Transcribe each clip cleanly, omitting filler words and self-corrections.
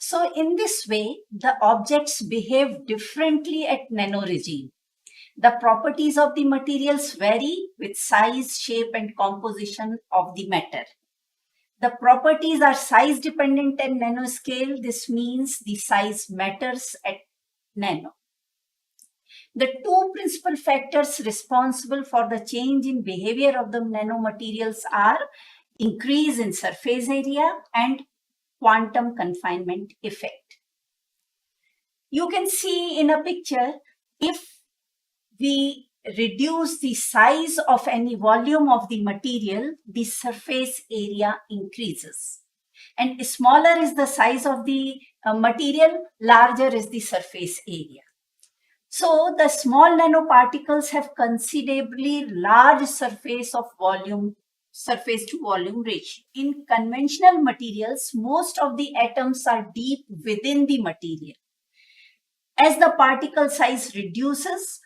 So in this way, the objects behave differently at nanoregime. The properties of the materials vary with size, shape, and composition of the matter. The properties are size dependent at nanoscale. This means the size matters at nano. The two principal factors responsible for the change in behavior of the nanomaterials are increase in surface area and quantum confinement effect. You can see in a picture, if we reduce the size of any volume of the material, the surface area increases. And smaller is the size of the material, larger is the surface area. So the small nanoparticles have considerably large surface to volume ratio. In conventional materials, most of the atoms are deep within the material. As the particle size reduces,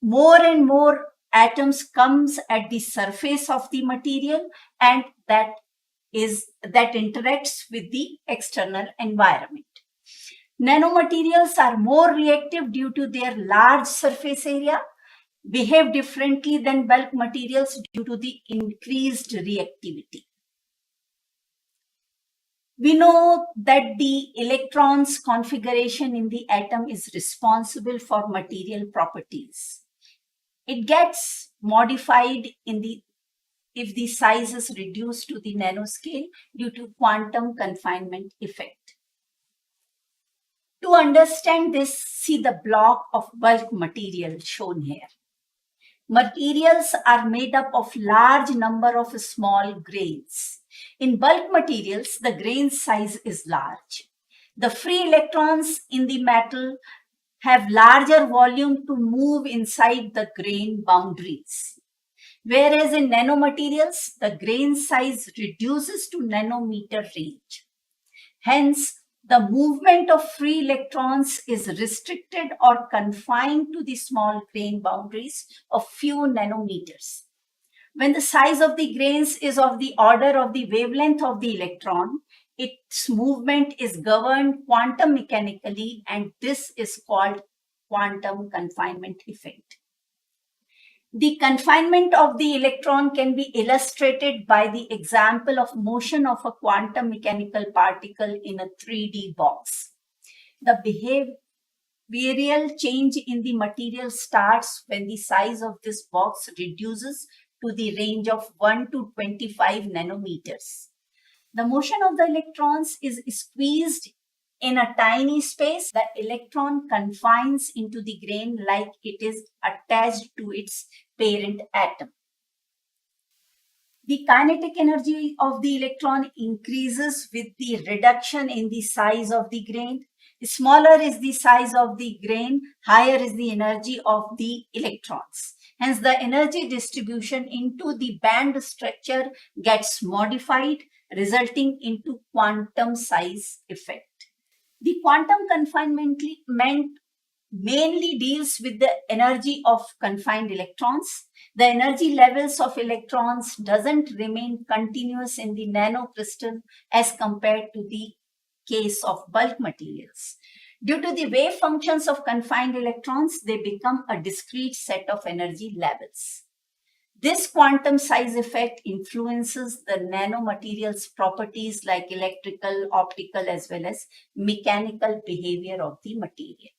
more and more atoms comes at the surface of the material, and that interacts with the external environment. Nanomaterials are more reactive due to their large surface area, behave differently than bulk materials due to the increased reactivity. We know that the electron's configuration in the atom is responsible for material properties. It gets modified if the size is reduced to the nanoscale due to quantum confinement effect. To understand this, see the block of bulk material shown here. Materials are made up of large number of small grains. In bulk materials, the grain size is large. The free electrons in the metal have larger volume to move inside the grain boundaries. Whereas in nanomaterials, the grain size reduces to nanometer range. Hence, the movement of free electrons is restricted or confined to the small grain boundaries of few nanometers. When the size of the grains is of the order of the wavelength of the electron, its movement is governed quantum mechanically, and this is called quantum confinement effect. The confinement of the electron can be illustrated by the example of motion of a quantum mechanical particle in a 3D box. The behavioral change in the material starts when the size of this box reduces to the range of 1 to 25 nanometers. The motion of the electrons is squeezed in a tiny space. The electron confines into the grain like it is attached to its parent atom. The kinetic energy of the electron increases with the reduction in the size of the grain. Smaller is the size of the grain, higher is the energy of the electrons. Hence, the energy distribution into the band structure gets modified, resulting into quantum size effect. The quantum confinement mainly deals with the energy of confined electrons. The energy levels of electrons doesn't remain continuous in the nanocrystal as compared to the case of bulk materials. Due to the wave functions of confined electrons, they become a discrete set of energy levels. This quantum size effect influences the nanomaterials' properties like electrical, optical, as well as mechanical behavior of the material.